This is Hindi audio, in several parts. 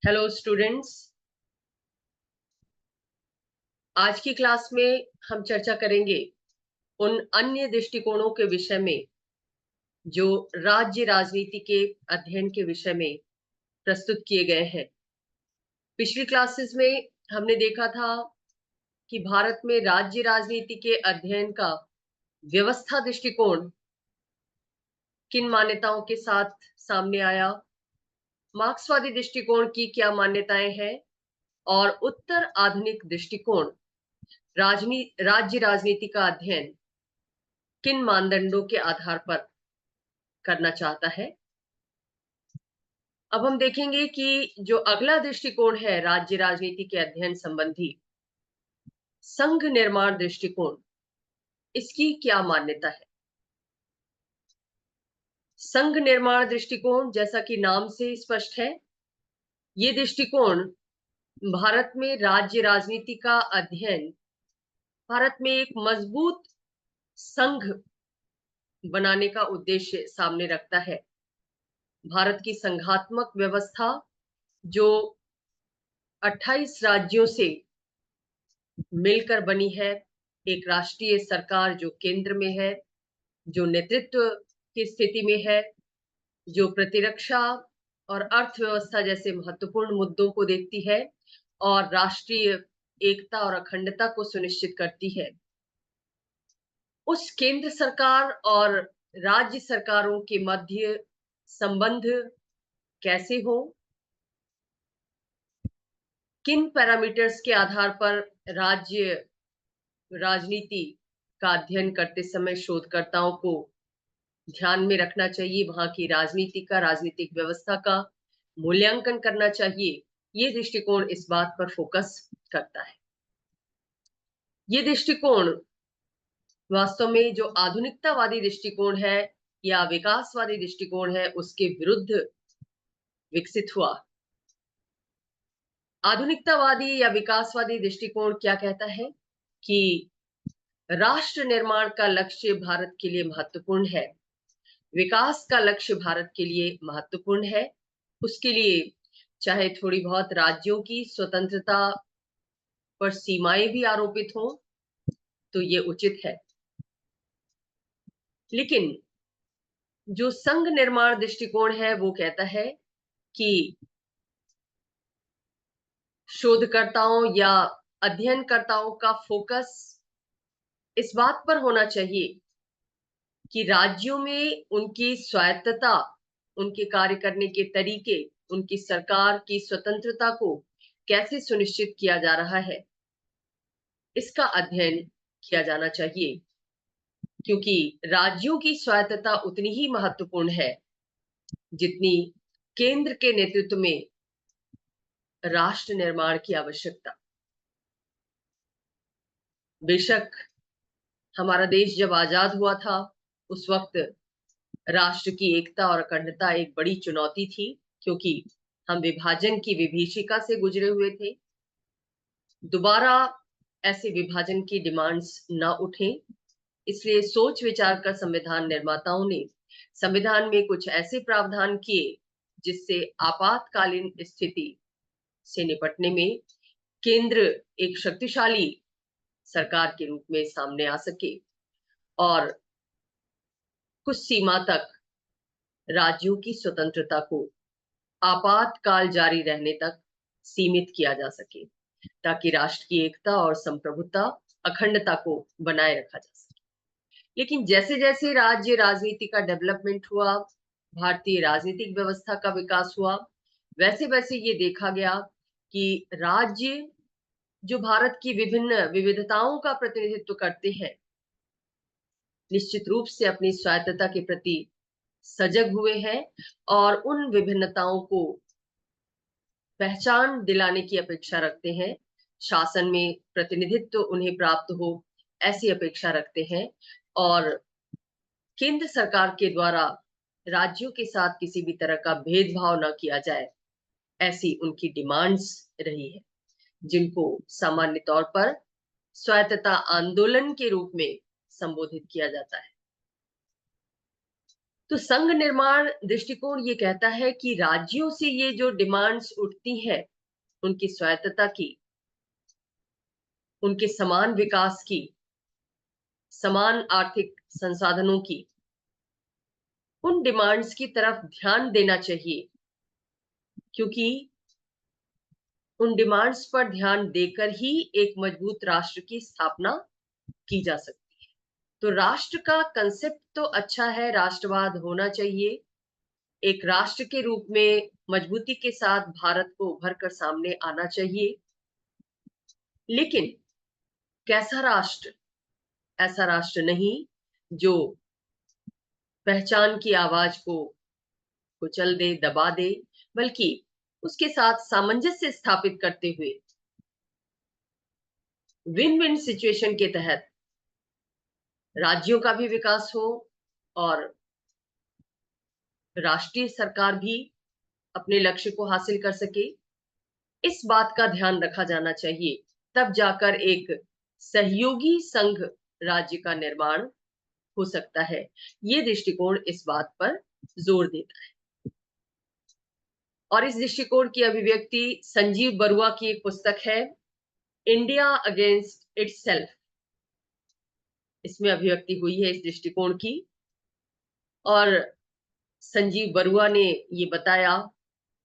Hello students. आज की क्लास में हम चर्चा करेंगे उन अन्य दृष्टिकोणों के विषय में जो राज्य राजनीति के अध्ययन के विषय में प्रस्तुत किए गए हैं। पिछली क्लासेस में हमने देखा था कि भारत में राज्य राजनीति के अध्ययन का व्यवस्था दृष्टिकोण किन मान्यताओं के साथ सामने आया, मार्क्सवादी दृष्टिकोण की क्या मान्यताएं हैं और उत्तर आधुनिक दृष्टिकोण राज्य राजनीति का अध्ययन किन मानदंडों के आधार पर करना चाहता है। अब हम देखेंगे कि जो अगला दृष्टिकोण है राज्य राजनीति के अध्ययन संबंधी, संघ निर्माण दृष्टिकोण, इसकी क्या मान्यता है। संघ निर्माण दृष्टिकोण जैसा कि नाम से स्पष्ट है, ये दृष्टिकोण भारत में राज्य राजनीति का अध्ययन भारत में एक मजबूत संघ बनाने का उद्देश्य सामने रखता है। भारत की संघात्मक व्यवस्था जो 28 राज्यों से मिलकर बनी है, एक राष्ट्रीय सरकार जो केंद्र में है, जो नेतृत्व की स्थिति में है, जो प्रतिरक्षा और अर्थव्यवस्था जैसे महत्वपूर्ण मुद्दों को देखती है और राष्ट्रीय एकता और अखंडता को सुनिश्चित करती है। उस केंद्र सरकार और राज्य सरकारों के मध्य संबंध कैसे हो, किन पैरामीटर्स के आधार पर राज्य राजनीति का अध्ययन करते समय शोधकर्ताओं को ध्यान में रखना चाहिए, वहां की राजनीति का, राजनीतिक व्यवस्था का मूल्यांकन करना चाहिए। ये दृष्टिकोण इस बात पर फोकस करता है। ये दृष्टिकोण वास्तव में जो आधुनिकतावादी दृष्टिकोण है या विकासवादी दृष्टिकोण है, उसके विरुद्ध विकसित हुआ। आधुनिकतावादी या विकासवादी दृष्टिकोण क्या कहता है कि राष्ट्र निर्माण का लक्ष्य भारत के लिए महत्वपूर्ण है, विकास का लक्ष्य भारत के लिए महत्वपूर्ण है। उसके लिए चाहे थोड़ी बहुत राज्यों की स्वतंत्रता पर सीमाएं भी आरोपित हो तो ये उचित है। लेकिन जो संघ निर्माण दृष्टिकोण है वो कहता है कि शोधकर्ताओं या अध्ययनकर्ताओं का फोकस इस बात पर होना चाहिए कि राज्यों में उनकी स्वायत्तता, उनके कार्य करने के तरीके, उनकी सरकार की स्वतंत्रता को कैसे सुनिश्चित किया जा रहा है, इसका अध्ययन किया जाना चाहिए। क्योंकि राज्यों की स्वायत्तता उतनी ही महत्वपूर्ण है जितनी केंद्र के नेतृत्व में राष्ट्र निर्माण की आवश्यकता। बेशक हमारा देश जब आजाद हुआ था उस वक्त राष्ट्र की एकता और अखंडता एक बड़ी चुनौती थी, क्योंकि हम विभाजन की विभीषिका से गुजरे हुए थे। दोबारा ऐसे विभाजन की डिमांड्स ना उठे, इसलिए सोच विचार कर संविधान निर्माताओं ने संविधान में कुछ ऐसे प्रावधान किए जिससे आपातकालीन स्थिति से निपटने में केंद्र एक शक्तिशाली सरकार के रूप में सामने आ सके और कुछ सीमा तक राज्यों की स्वतंत्रता को आपातकाल जारी रहने तक सीमित किया जा सके, ताकि राष्ट्र की एकता और संप्रभुता, अखंडता को बनाए रखा जा सके। लेकिन जैसे जैसे राज्य राजनीति का डेवलपमेंट हुआ, भारतीय राजनीतिक व्यवस्था का विकास हुआ, वैसे वैसे ये देखा गया कि राज्य जो भारत की विभिन्न विविधताओं का प्रतिनिधित्व करते हैं, निश्चित रूप से अपनी स्वायत्तता के प्रति सजग हुए हैं और उन विभिन्नताओं को पहचान दिलाने की अपेक्षा रखते हैं, शासन में प्रतिनिधित्व उन्हें प्राप्त हो ऐसी अपेक्षा रखते हैं और केंद्र सरकार के द्वारा राज्यों के साथ किसी भी तरह का भेदभाव न किया जाए, ऐसी उनकी डिमांड्स रही है, जिनको सामान्य तौर पर स्वायत्तता आंदोलन के रूप में संबोधित किया जाता है। तो संघ निर्माण दृष्टिकोण ये कहता है कि राज्यों से ये जो डिमांड्स उठती है, उनकी स्वायत्तता की, उनके समान विकास की, समान आर्थिक संसाधनों की, उन डिमांड्स की तरफ ध्यान देना चाहिए, क्योंकि उन डिमांड्स पर ध्यान देकर ही एक मजबूत राष्ट्र की स्थापना की जा सकती है। तो राष्ट्र का कंसेप्ट तो अच्छा है, राष्ट्रवाद होना चाहिए, एक राष्ट्र के रूप में मजबूती के साथ भारत को उभर कर सामने आना चाहिए। लेकिन कैसा राष्ट्र? ऐसा राष्ट्र नहीं जो पहचान की आवाज को कुचल दे, दबा दे, बल्कि उसके साथ सामंजस्य स्थापित करते हुए विन विन सिचुएशन के तहत राज्यों का भी विकास हो और राष्ट्रीय सरकार भी अपने लक्ष्य को हासिल कर सके। इस बात का ध्यान रखा जाना चाहिए, तब जाकर एक सहयोगी संघ राज्य का निर्माण हो सकता है। ये दृष्टिकोण इस बात पर जोर देता है और इस दृष्टिकोण की अभिव्यक्ति संजीव बरुआ की एक पुस्तक है, इंडिया अगेंस्ट इटसेल्फ। इसमें अभिव्यक्ति हुई है इस दृष्टिकोण की और संजीव बरुआ ने ये बताया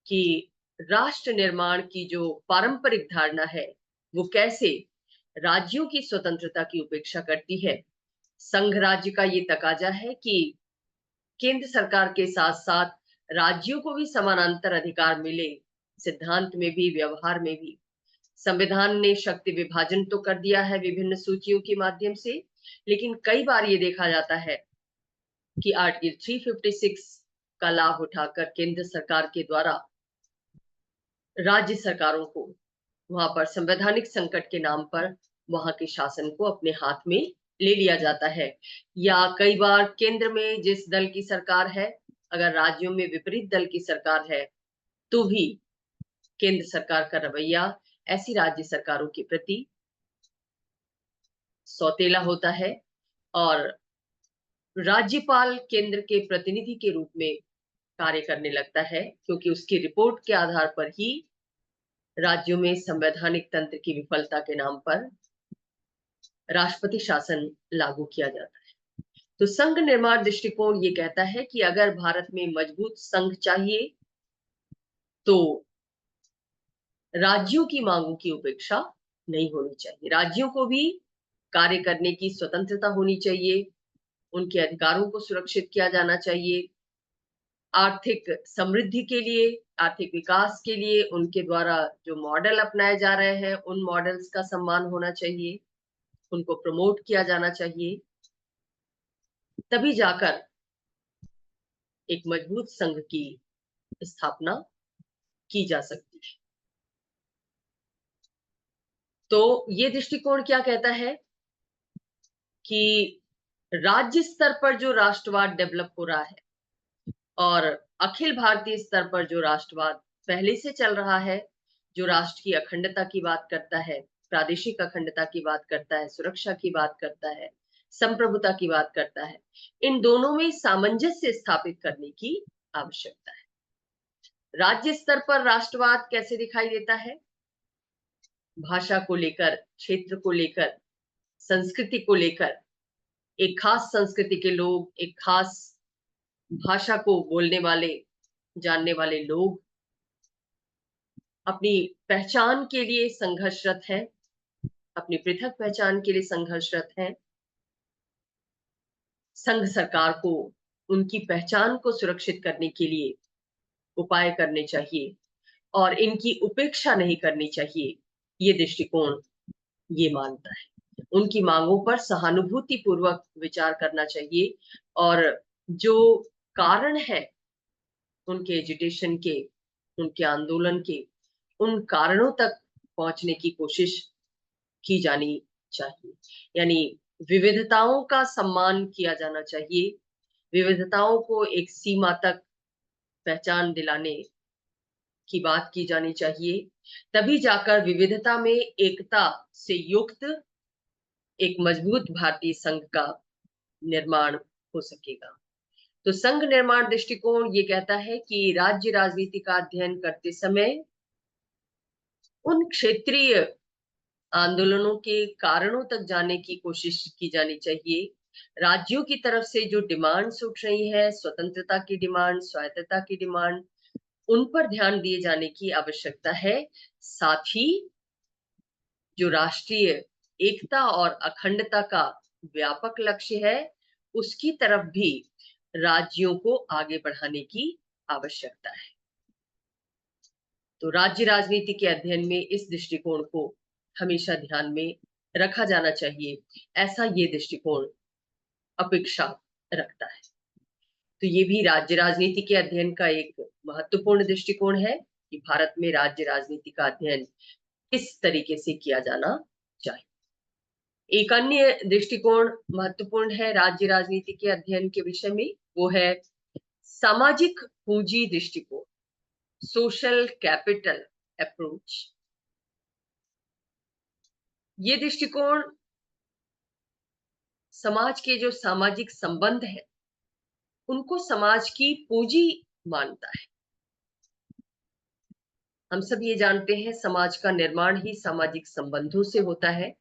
कि राष्ट्र निर्माण की जो पारंपरिक धारणा है वो कैसे राज्यों की स्वतंत्रता की उपेक्षा करती है। संघ राज्य का ये तकाजा है कि केंद्र सरकार के साथ साथ राज्यों को भी समानांतर अधिकार मिले, सिद्धांत में भी, व्यवहार में भी। संविधान ने शक्ति विभाजन तो कर दिया है विभिन्न सूचियों के माध्यम से, लेकिन कई बार ये देखा जाता है कि आर्टिकल 356 का लाभ उठाकर केंद्र सरकार के द्वारा राज्य सरकारों को वहां पर संवैधानिक संकट के नाम पर वहां के शासन को अपने हाथ में ले लिया जाता है। या कई बार केंद्र में जिस दल की सरकार है, अगर राज्यों में विपरीत दल की सरकार है, तो भी केंद्र सरकार का रवैया ऐसी राज्य सरकारों के प्रति सौतेला होता है और राज्यपाल केंद्र के प्रतिनिधि के रूप में कार्य करने लगता है, क्योंकि उसकी रिपोर्ट के आधार पर ही राज्यों में संवैधानिक तंत्र की विफलता के नाम पर राष्ट्रपति शासन लागू किया जाता है। तो संघ निर्माण दृष्टिकोण ये कहता है कि अगर भारत में मजबूत संघ चाहिए तो राज्यों की मांगों की उपेक्षा नहीं होनी चाहिए। राज्यों को भी कार्य करने की स्वतंत्रता होनी चाहिए, उनके अधिकारों को सुरक्षित किया जाना चाहिए। आर्थिक समृद्धि के लिए, आर्थिक विकास के लिए उनके द्वारा जो मॉडल अपनाए जा रहे हैं, उन मॉडल्स का सम्मान होना चाहिए, उनको प्रमोट किया जाना चाहिए। तभी जाकर एक मजबूत संघ की स्थापना की जा सकती है। तो ये दृष्टिकोण क्या कहता है कि राज्य स्तर पर जो राष्ट्रवाद डेवलप हो रहा है और अखिल भारतीय स्तर पर जो राष्ट्रवाद पहले से चल रहा है, जो राष्ट्र की अखंडता की बात करता है, प्रादेशिक अखंडता की बात करता है, सुरक्षा की बात करता है, संप्रभुता की बात करता है, इन दोनों में सामंजस्य स्थापित करने की आवश्यकता है। राज्य स्तर पर राष्ट्रवाद कैसे दिखाई देता है? भाषा को लेकर, क्षेत्र को लेकर, संस्कृति को लेकर, एक खास संस्कृति के लोग, एक खास भाषा को बोलने वाले, जानने वाले लोग अपनी पहचान के लिए संघर्षरत हैं, अपनी पृथक पहचान के लिए संघर्षरत हैं। संघ सरकार को उनकी पहचान को सुरक्षित करने के लिए उपाय करने चाहिए और इनकी उपेक्षा नहीं करनी चाहिए। ये दृष्टिकोण ये मानता है। उनकी मांगों पर सहानुभूति पूर्वक विचार करना चाहिए और जो कारण है उनके एजिटेशन के, उनके आंदोलन के, उन कारणों तक पहुंचने की कोशिश की जानी चाहिए। यानी विविधताओं का सम्मान किया जाना चाहिए, विविधताओं को एक सीमा तक पहचान दिलाने की बात की जानी चाहिए। तभी जाकर विविधता में एकता से युक्त एक मजबूत भारतीय संघ का निर्माण हो सकेगा। तो संघ निर्माण दृष्टिकोण ये कहता है कि राज्य राजनीति का अध्ययन करते समय उन क्षेत्रीय आंदोलनों के कारणों तक जाने की कोशिश की जानी चाहिए। राज्यों की तरफ से जो डिमांड्स उठ रही है, स्वतंत्रता की डिमांड, स्वायत्तता की डिमांड, उन पर ध्यान दिए जाने की आवश्यकता है। साथ ही जो राष्ट्रीय एकता और अखंडता का व्यापक लक्ष्य है, उसकी तरफ भी राज्यों को आगे बढ़ाने की आवश्यकता है। तो राज्य राजनीति के अध्ययन में इस दृष्टिकोण को हमेशा ध्यान में रखा जाना चाहिए, ऐसा ये दृष्टिकोण अपेक्षा रखता है। तो ये भी राज्य राजनीति के अध्ययन का एक महत्वपूर्ण दृष्टिकोण है कि भारत में राज्य राजनीति का अध्ययन किस तरीके से किया जाना चाहिए। एक अन्य दृष्टिकोण महत्वपूर्ण है राज्य राजनीति के अध्ययन के विषय में, वो है सामाजिक पूंजी दृष्टिकोण, सोशल कैपिटल अप्रोच। ये दृष्टिकोण समाज के जो सामाजिक संबंध है उनको समाज की पूंजी मानता है। हम सब ये जानते हैं समाज का निर्माण ही सामाजिक संबंधों से होता है,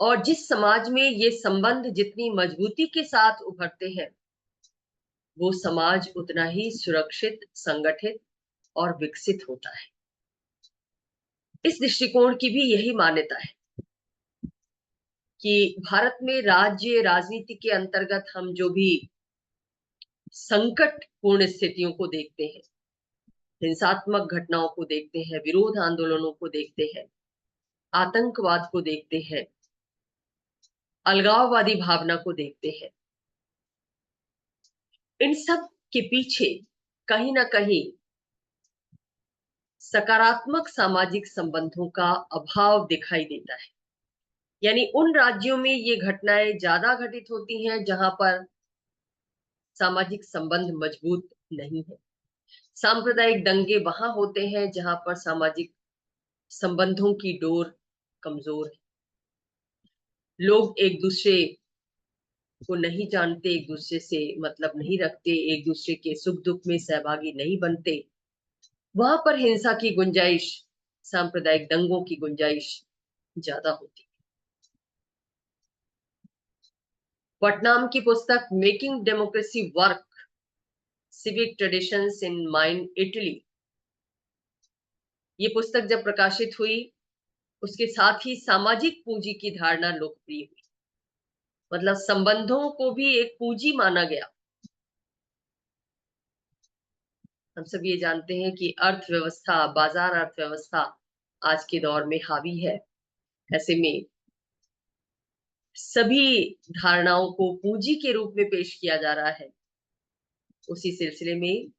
और जिस समाज में ये संबंध जितनी मजबूती के साथ उभरते हैं वो समाज उतना ही सुरक्षित, संगठित और विकसित होता है। इस दृष्टिकोण की भी यही मान्यता है कि भारत में राज्य राजनीति के अंतर्गत हम जो भी संकटपूर्ण स्थितियों को देखते हैं, हिंसात्मक घटनाओं को देखते हैं, विरोध आंदोलनों को देखते हैं, आतंकवाद को देखते हैं, अलगाववादी भावना को देखते हैं, इन सब के पीछे कहीं ना कहीं सकारात्मक सामाजिक संबंधों का अभाव दिखाई देता है। यानी उन राज्यों में ये घटनाएं ज्यादा घटित होती हैं जहां पर सामाजिक संबंध मजबूत नहीं है। सांप्रदायिक दंगे वहां होते हैं जहां पर सामाजिक संबंधों की डोर कमजोर है। लोग एक दूसरे को नहीं जानते, एक दूसरे से मतलब नहीं रखते, एक दूसरे के सुख दुख में सहभागी नहीं बनते। वहां पर हिंसा की गुंजाइश, सांप्रदायिक दंगों की गुंजाइश ज्यादा होती है। पटनाम की पुस्तक making democracy work, civic traditions in mine Italy, ये पुस्तक जब प्रकाशित हुई उसके साथ ही सामाजिक पूंजी की धारणा लोकप्रिय हुई। मतलब संबंधों को भी एक पूंजी माना गया। हम सब ये जानते हैं कि अर्थव्यवस्था, बाजार अर्थव्यवस्था आज के दौर में हावी है। ऐसे में सभी धारणाओं को पूंजी के रूप में पेश किया जा रहा है। उसी सिलसिले में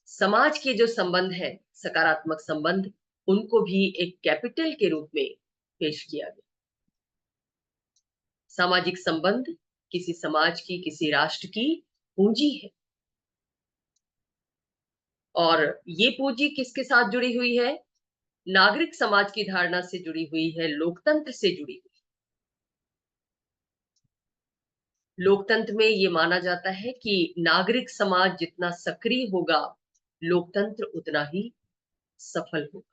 समाज के जो संबंध है, सकारात्मक संबंध, उनको भी एक कैपिटल के रूप में पेश किया गया। सामाजिक संबंध किसी समाज की, किसी राष्ट्र की पूंजी है, और ये पूंजी किसके साथ जुड़ी हुई है? नागरिक समाज की धारणा से जुड़ी हुई है, लोकतंत्र से जुड़ी हुई। लोकतंत्र में ये माना जाता है कि नागरिक समाज जितना सक्रिय होगा, लोकतंत्र उतना ही सफल होगा।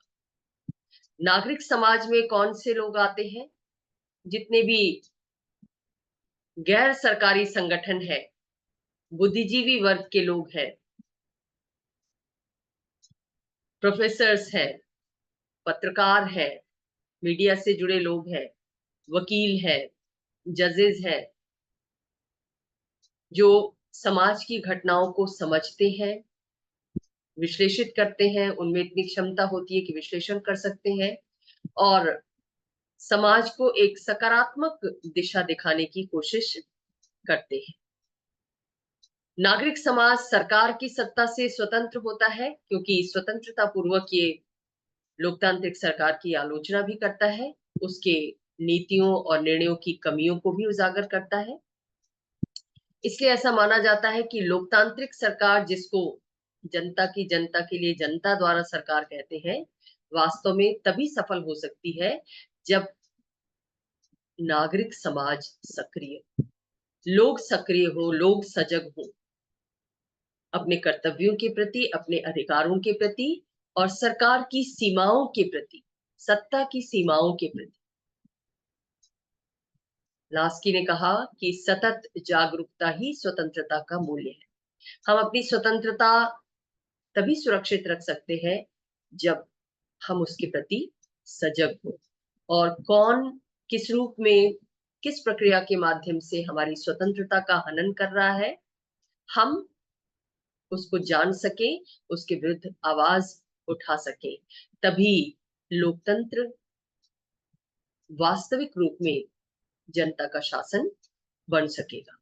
नागरिक समाज में कौन से लोग आते हैं? जितने भी गैर सरकारी संगठन है, बुद्धिजीवी वर्ग के लोग हैं, प्रोफेसर्स हैं, पत्रकार हैं, मीडिया से जुड़े लोग हैं, वकील हैं, जजेस हैं, जो समाज की घटनाओं को समझते हैं, विश्लेषित करते हैं, उनमें इतनी क्षमता होती है कि विश्लेषण कर सकते हैं और समाज को एक सकारात्मक दिशा दिखाने की कोशिश करते हैं। नागरिक समाज सरकार की सत्ता से स्वतंत्र होता है, क्योंकि स्वतंत्रता पूर्वक ये लोकतांत्रिक सरकार की आलोचना भी करता है, उसके नीतियों और निर्णयों की कमियों को भी उजागर करता है। इसलिए ऐसा माना जाता है कि लोकतांत्रिक सरकार, जिसको जनता के लिए जनता द्वारा सरकार कहते हैं, वास्तव में तभी सफल हो सकती है जब नागरिक समाज सक्रिय। लोग सक्रिय हो, लोग सजग हो अपने कर्तव्यों के प्रति, अपने अधिकारों के प्रति और सरकार की सीमाओं के प्रति, सत्ता की सीमाओं के प्रति। लास्की ने कहा कि सतत जागरूकता ही स्वतंत्रता का मूल्य है। हम अपनी स्वतंत्रता तभी सुरक्षित रख सकते हैं जब हम उसके प्रति सजग हो, और कौन किस रूप में, किस प्रक्रिया के माध्यम से हमारी स्वतंत्रता का हनन कर रहा है, हम उसको जान सके, उसके विरुद्ध आवाज उठा सके, तभी लोकतंत्र वास्तविक रूप में जनता का शासन बन सकेगा।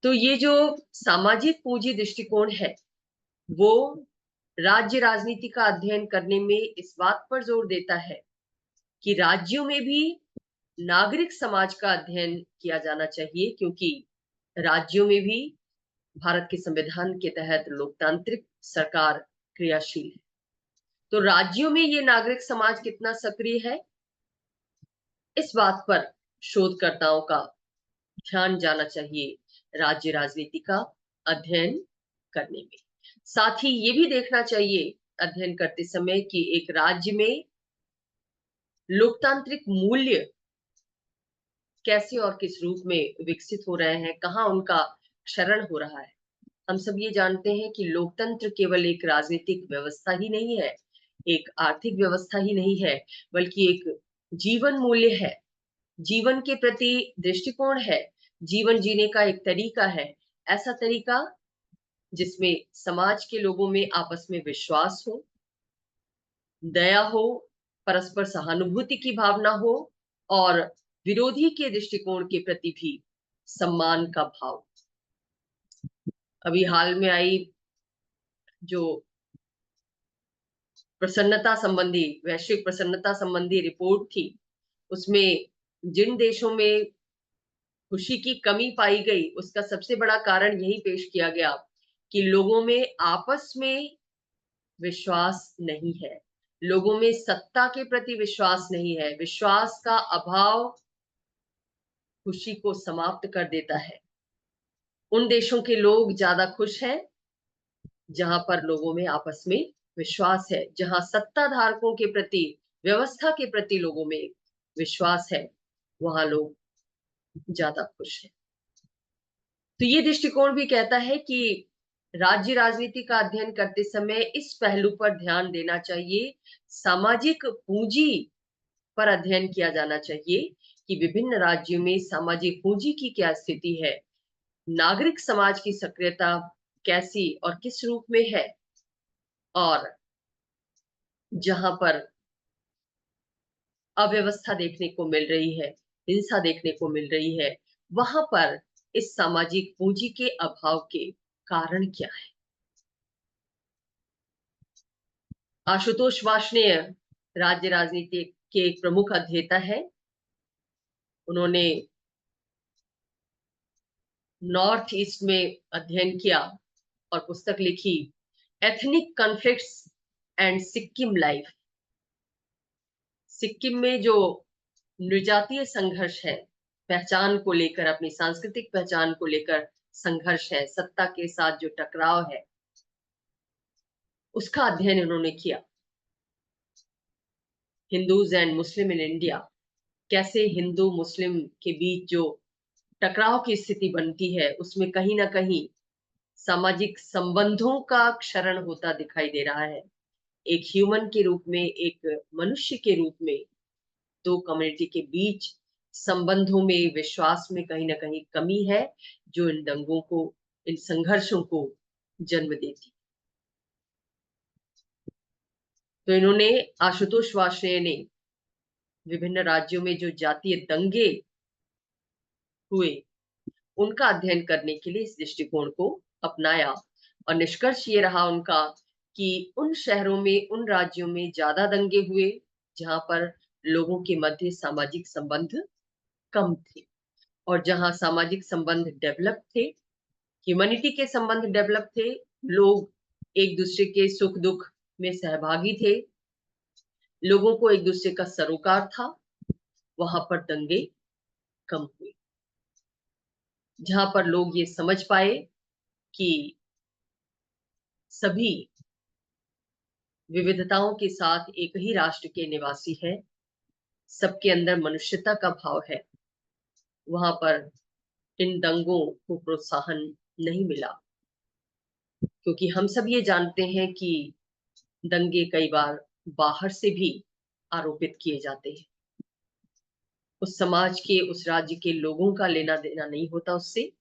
तो ये जो सामाजिक पूंजी दृष्टिकोण है वो राज्य राजनीति का अध्ययन करने में इस बात पर जोर देता है कि राज्यों में भी नागरिक समाज का अध्ययन किया जाना चाहिए, क्योंकि राज्यों में भी भारत के संविधान के तहत लोकतांत्रिक सरकार क्रियाशील है। तो राज्यों में ये नागरिक समाज कितना सक्रिय है, इस बात पर शोधकर्ताओं का ध्यान जाना चाहिए राज्य राजनीति का अध्ययन करने में। साथ ही ये भी देखना चाहिए अध्ययन करते समय कि एक राज्य में लोकतांत्रिक मूल्य कैसे और किस रूप में विकसित हो रहे हैं, कहाँ उनका क्षरण हो रहा है। हम सब ये जानते हैं कि लोकतंत्र केवल एक राजनीतिक व्यवस्था ही नहीं है, एक आर्थिक व्यवस्था ही नहीं है, बल्कि एक जीवन मूल्य है, जीवन के प्रति दृष्टिकोण है, जीवन जीने का एक तरीका है। ऐसा तरीका जिसमें समाज के लोगों में आपस में विश्वास हो, दया हो, परस्पर सहानुभूति की भावना हो और विरोधी के दृष्टिकोण के प्रति भी सम्मान का भाव। अभी हाल में आई जो प्रसन्नता संबंधी, वैश्विक प्रसन्नता संबंधी रिपोर्ट थी, उसमें जिन देशों में खुशी की कमी पाई गई, उसका सबसे बड़ा कारण यही पेश किया गया कि लोगों में आपस में विश्वास नहीं है, लोगों में सत्ता के प्रति विश्वास नहीं है। विश्वास का अभाव खुशी को समाप्त कर देता है। उन देशों के लोग ज्यादा खुश हैं जहां पर लोगों में आपस में विश्वास है, जहां सत्ता धारकों के प्रति, व्यवस्था के प्रति लोगों में विश्वास है, वहां लोग ज्यादा खुश हैं। तो ये दृष्टिकोण भी कहता है कि राज्य राजनीति का अध्ययन करते समय इस पहलू पर ध्यान देना चाहिए, सामाजिक पूंजी पर अध्ययन किया जाना चाहिए कि विभिन्न राज्यों में सामाजिक पूंजी की क्या स्थिति है, नागरिक समाज की सक्रियता कैसी और किस रूप में है, और जहां पर अव्यवस्था देखने को मिल रही है, हिंसा देखने को मिल रही है, वहां पर इस सामाजिक पूंजी के अभाव के कारण क्या है। आशुतोष वार्ष्णेय राज्य राजनीति के एक प्रमुख अध्येता है। उन्होंने नॉर्थ ईस्ट में अध्ययन किया और पुस्तक लिखी, ethnic conflicts and Sikkim life. Sikkim में जो नृजातीय संघर्ष है, पहचान को लेकर, अपनी सांस्कृतिक पहचान को लेकर संघर्ष है, सत्ता के साथ जो टकराव है, उसका अध्ययन उन्होंने किया। Hindus and Muslim in India, कैसे हिंदू मुस्लिम के बीच जो टकराव की स्थिति बनती है, उसमें कहीं ना कहीं सामाजिक संबंधों का क्षरण होता दिखाई दे रहा है। एक ह्यूमन के रूप में, एक मनुष्य के रूप में दो कम्युनिटी के बीच संबंधों में, विश्वास में कहीं ना कहीं कमी है, जो इन दंगों को, इन संघर्षों को जन्म देती। तो इन्होंने, आशुतोष वार्ष्णेय ने विभिन्न राज्यों में जो जातीय दंगे हुए, उनका अध्ययन करने के लिए इस दृष्टिकोण को अपनाया, और निष्कर्ष ये रहा उनका कि उन शहरों में, उन राज्यों में ज्यादा दंगे हुए जहां पर लोगों के मध्य सामाजिक संबंध कम थे, और जहां सामाजिक संबंध डेवलप थे, ह्यूमैनिटी के संबंध डेवलप थे, लोग एक दूसरे के सुख दुख में सहभागी थे, लोगों को एक दूसरे का सरोकार था, वहां पर दंगे कम हुए। जहां पर लोग ये समझ पाए कि सभी विविधताओं के साथ एक ही राष्ट्र के निवासी हैं, सबके अंदर मनुष्यता का भाव है, वहां पर इन दंगों को प्रोत्साहन नहीं मिला। क्योंकि हम सब ये जानते हैं कि दंगे कई बार बाहर से भी आरोपित किए जाते हैं, उस समाज के, उस राज्य के लोगों का लेना देना नहीं होता उससे।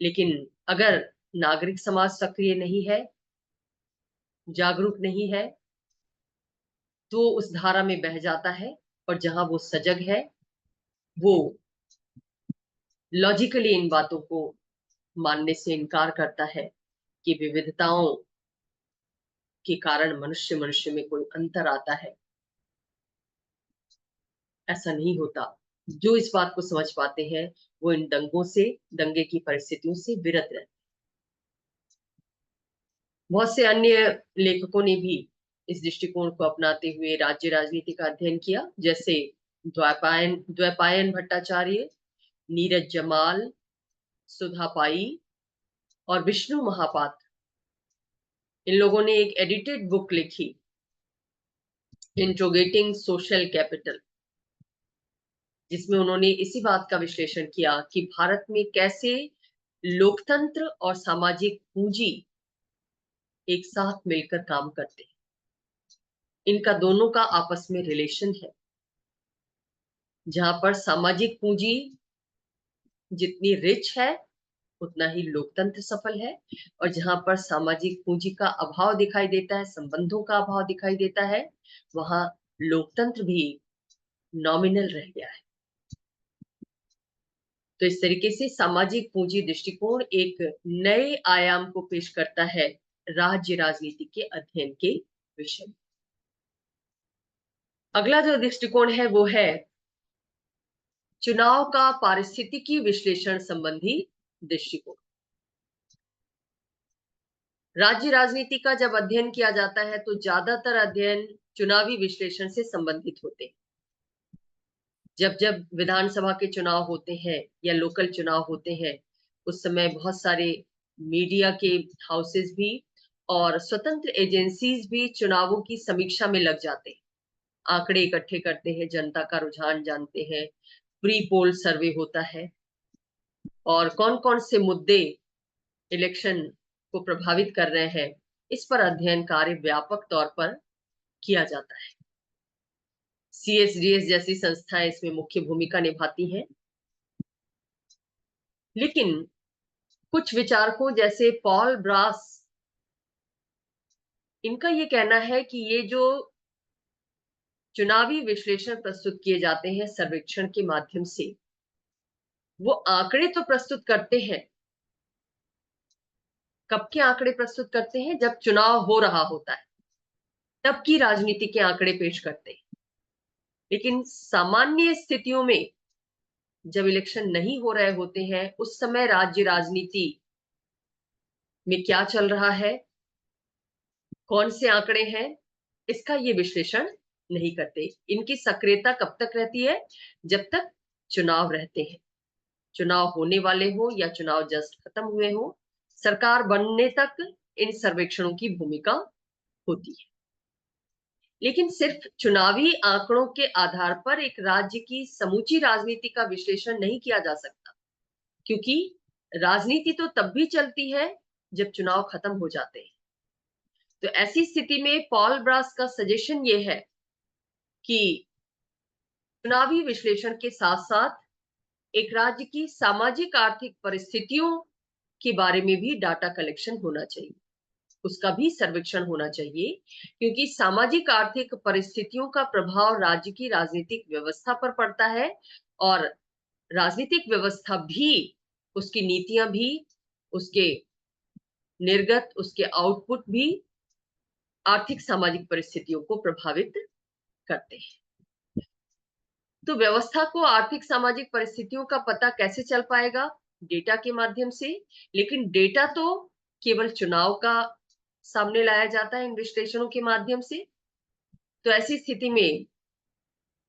लेकिन अगर नागरिक समाज सक्रिय नहीं है, जागरूक नहीं है, तो उस धारा में बह जाता है। और जहां वो सजग है, वो लॉजिकली इन बातों को मानने से इनकार करता है कि विविधताओं के कारण मनुष्य मनुष्य में कोई अंतर आता है। ऐसा नहीं होता। जो इस बात को समझ पाते हैं, वो इन दंगों से, दंगे की परिस्थितियों से विरत रहते हैं। बहुत से अन्य लेखकों ने भी इस दृष्टिकोण को अपनाते हुए राज्य राजनीति का अध्ययन किया, जैसे द्वैपायन भट्टाचार्य, नीरज जमाल, सुधा पाई और विष्णु महापात्र। इन लोगों ने एक एडिटेड बुक लिखी, इंट्रोगेटिंग सोशल कैपिटल, जिसमें उन्होंने इसी बात का विश्लेषण किया कि भारत में कैसे लोकतंत्र और सामाजिक पूंजी एक साथ मिलकर काम करते हैं। इनका दोनों का आपस में रिलेशन है। जहां पर सामाजिक पूंजी जितनी रिच है, उतना ही लोकतंत्र सफल है। और जहां पर सामाजिक पूंजी का अभाव दिखाई देता है, संबंधों का अभाव दिखाई देता है, वहां लोकतंत्र भी नॉमिनल रह गया है। तो इस तरीके से सामाजिक पूंजी दृष्टिकोण एक नए आयाम को पेश करता है राज्य राजनीति के अध्ययन के विषय में। अगला जो दृष्टिकोण है वो है चुनाव का पारिस्थितिकी विश्लेषण संबंधी दृष्टिकोण। राज्य राजनीति का जब अध्ययन किया जाता है तो ज्यादातर अध्ययन चुनावी विश्लेषण से संबंधित होते हैं। जब जब विधानसभा के चुनाव होते हैं या लोकल चुनाव होते हैं, उस समय बहुत सारे मीडिया के हाउसेस भी और स्वतंत्र एजेंसीज भी चुनावों की समीक्षा में लग जाते हैं, आंकड़े इकट्ठे करते हैं, जनता का रुझान जानते हैं, प्री पोल सर्वे होता है, और कौन कौन से मुद्दे इलेक्शन को प्रभावित कर रहे हैं, इस पर अध्ययन कार्य व्यापक तौर पर किया जाता है। CSDS जैसी संस्थाएं इसमें मुख्य भूमिका निभाती हैं। लेकिन कुछ विचारकों जैसे पॉल ब्रास, इनका ये कहना है कि ये जो चुनावी विश्लेषण प्रस्तुत किए जाते हैं सर्वेक्षण के माध्यम से, वो आंकड़े तो प्रस्तुत करते हैं। कब के आंकड़े प्रस्तुत करते हैं? जब चुनाव हो रहा होता है, तब की राजनीति के आंकड़े पेश करते हैं। लेकिन सामान्य स्थितियों में जब इलेक्शन नहीं हो रहे होते हैं, उस समय राज्य राजनीति में क्या चल रहा है, कौन से आंकड़े हैं, इसका ये विश्लेषण नहीं करते। इनकी सक्रियता कब तक रहती है? जब तक चुनाव रहते हैं। चुनाव होने वाले हो या चुनाव जस्ट खत्म हुए हो, सरकार बनने तक इन सर्वेक्षणों की भूमिका होती है। लेकिन सिर्फ चुनावी आंकड़ों के आधार पर एक राज्य की समूची राजनीति का विश्लेषण नहीं किया जा सकता, क्योंकि राजनीति तो तब भी चलती है जब चुनाव खत्म हो जाते हैं। तो ऐसी स्थिति में पॉल ब्रास का सजेशन ये है कि चुनावी विश्लेषण के साथ साथ एक राज्य की सामाजिक आर्थिक परिस्थितियों के बारे में भी डाटा कलेक्शन होना चाहिए, उसका भी सर्वेक्षण होना चाहिए। क्योंकि सामाजिक आर्थिक परिस्थितियों का प्रभाव राज्य की राजनीतिक व्यवस्था पर पड़ता है, और राजनीतिक व्यवस्था भी, उसकी नीतियां भी, उसके निर्गत, उसके आउटपुट भी आर्थिक सामाजिक परिस्थितियों को प्रभावित करते हैं। तो व्यवस्था को आर्थिक सामाजिक परिस्थितियों का पता कैसे चल पाएगा? डेटा के माध्यम से। लेकिन डेटा तो केवल चुनाव का सामने लाया जाता है इन विश्लेषणों के माध्यम से। तो ऐसी स्थिति में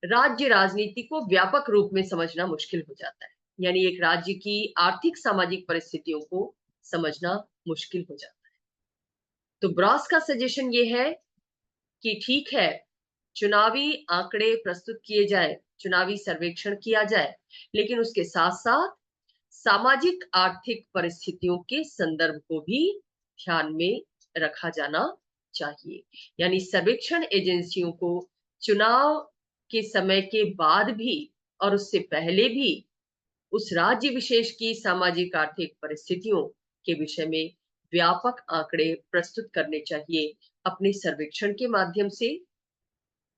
राज्य राजनीति को व्यापक रूप में समझना मुश्किल हो जाता है। यानी एक राज्य की आर्थिक सामाजिक परिस्थितियों को समझना मुश्किल हो जाता है। तो ब्रॉस का सजेशन ये है कि ठीक है, चुनावी आंकड़े प्रस्तुत किए जाए, चुनावी सर्वेक्षण किया जाए, लेकिन उसके साथ साथ सामाजिक आर्थिक परिस्थितियों के संदर्भ को भी ध्यान में रखा जाना चाहिए। यानी सर्वेक्षण एजेंसियों को चुनाव के समय के बाद भी और उससे पहले भी उस राज्य विशेष की सामाजिक आर्थिक परिस्थितियों के विषय में व्यापक आंकड़े प्रस्तुत करने चाहिए। अपने सर्वेक्षण के माध्यम से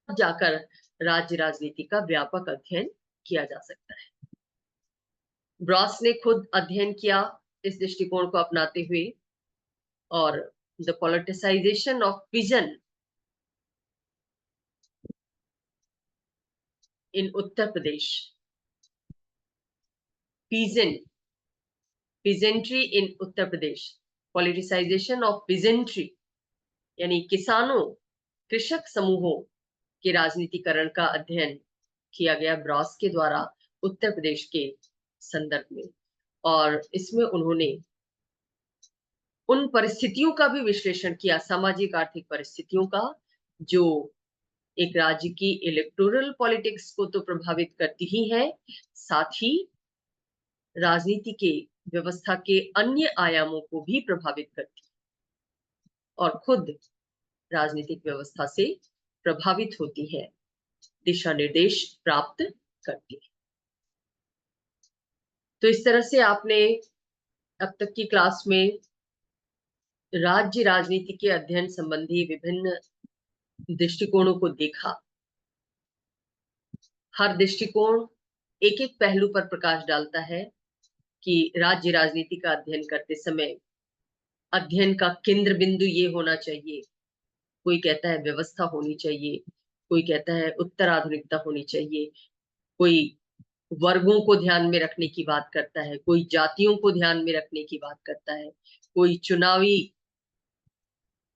जाकर राज्य राजनीति का व्यापक अध्ययन किया जा सकता है। ब्रॉस ने खुद अध्ययन किया इस दृष्टिकोण को अपनाते हुए, और the politicisation of vision in Uttar Pradesh, peasantry in Uttar Pradesh, politicisation of peasantry यानी किसानों, कृषक समूहों के राजनीतिकरण का अध्ययन किया गया ब्रॉस के द्वारा उत्तर प्रदेश के संदर्भ में। और इसमें उन्होंने उन परिस्थितियों का भी विश्लेषण किया, सामाजिक आर्थिक परिस्थितियों का, जो एक राज्य की इलेक्टोरल पॉलिटिक्स को तो प्रभावित करती ही है, साथ ही राजनीति के व्यवस्था के अन्य आयामों को भी प्रभावित करती है और खुद राजनीतिक व्यवस्था से प्रभावित होती है, दिशा निर्देश प्राप्त करती है। तो इस तरह से आपने अब तक की क्लास में राज्य राजनीति के अध्ययन संबंधी विभिन्न दृष्टिकोणों को देखा। हर दृष्टिकोण एक एक पहलू पर प्रकाश डालता है कि राज्य राजनीति का अध्ययन करते समय अध्ययन का केंद्र बिंदु ये होना चाहिए। कोई कहता है व्यवस्था होनी चाहिए, कोई कहता है उत्तराधुनिकता होनी चाहिए, कोई वर्गों को ध्यान में रखने की बात करता है, कोई जातियों को ध्यान में रखने की बात करता है, कोई चुनावी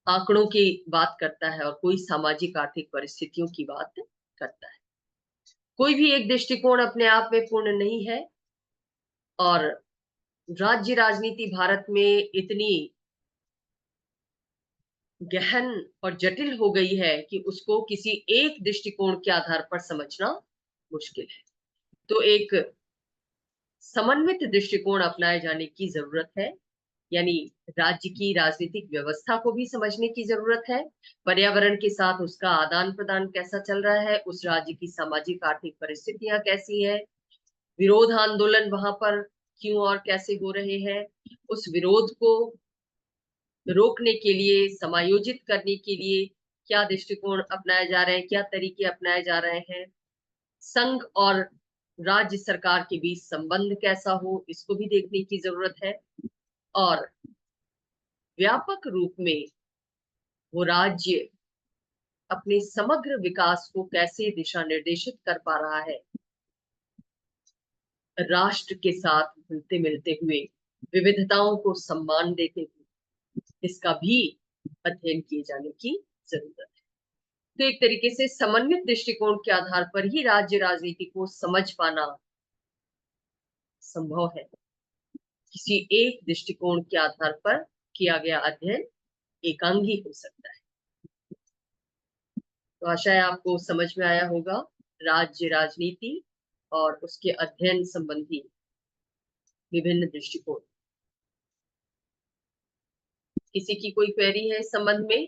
आंकड़ों की बात करता है और कोई सामाजिक आर्थिक परिस्थितियों की बात करता है। कोई भी एक दृष्टिकोण अपने आप में पूर्ण नहीं है, और राज्य राजनीति भारत में इतनी गहन और जटिल हो गई है कि उसको किसी एक दृष्टिकोण के आधार पर समझना मुश्किल है। तो एक समन्वित दृष्टिकोण अपनाए जाने की जरूरत है, यानी राज्य की राजनीतिक व्यवस्था को भी समझने की जरूरत है, पर्यावरण के साथ उसका आदान प्रदान कैसा चल रहा है, उस राज्य की सामाजिक आर्थिक परिस्थितियां कैसी है, विरोध आंदोलन वहां पर क्यों और कैसे हो रहे हैं, उस विरोध को रोकने के लिए, समायोजित करने के लिए क्या दृष्टिकोण अपनाए जा रहे हैं, क्या तरीके अपनाए जा रहे हैं, संघ और राज्य सरकार के बीच संबंध कैसा हो, इसको भी देखने की जरूरत है। और व्यापक रूप में वो राज्य अपने समग्र विकास को कैसे दिशा निर्देशित कर पा रहा है, राष्ट्र के साथ मिलते मिलते हुए, विविधताओं को सम्मान देते हुए, इसका भी अध्ययन किए जाने की जरूरत है। तो एक तरीके से समन्वित दृष्टिकोण के आधार पर ही राज्य राजनीति को समझ पाना संभव है। किसी एक दृष्टिकोण के आधार पर किया गया अध्ययन एकांगी हो सकता है। तो आशा है आपको समझ में आया होगा राज्य राजनीति और उसके अध्ययन संबंधी विभिन्न दृष्टिकोण। किसी की कोई क्वेरी है इस संबंध में?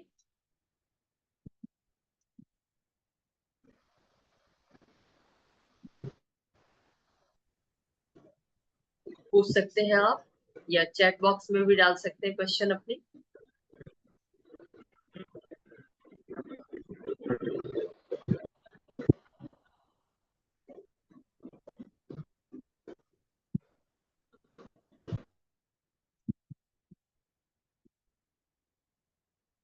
पूछ सकते हैं आप, या चैट बॉक्स में भी डाल सकते हैं क्वेश्चन अपने।